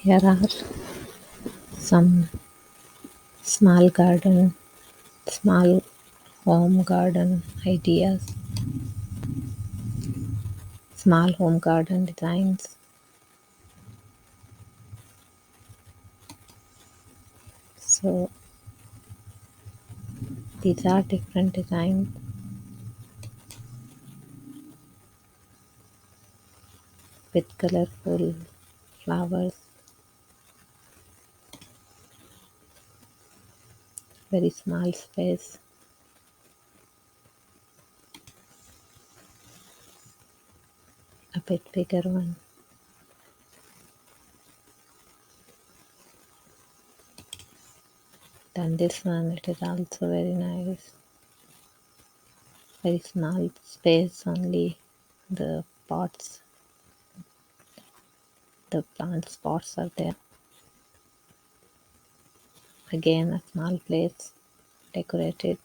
Here are some small garden, small home garden ideas, small home garden designs. So these are different designs with colorful flowers, very small space, a bit bigger one. Then this one, it is also very nice. Very small space only. The pots, the plant pots are there. Again, a small place decorated.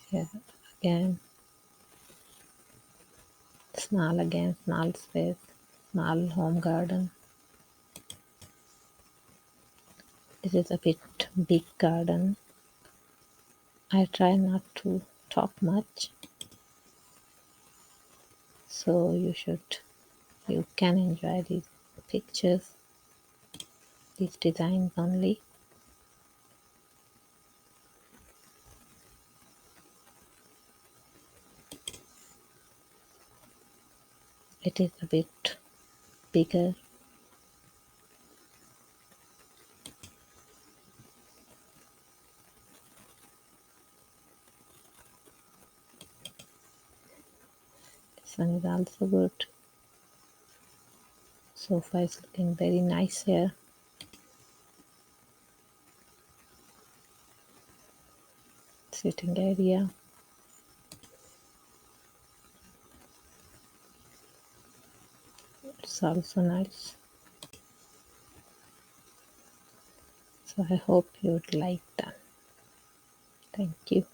Here again, small space, small home garden. This is a bit big garden. I try not to talk much, so you can enjoy these pictures, these designs only. It is a bit bigger. This one is also good. Sofa is looking very nice here. Sitting area. It's also nice. So I hope you would like that. Thank you.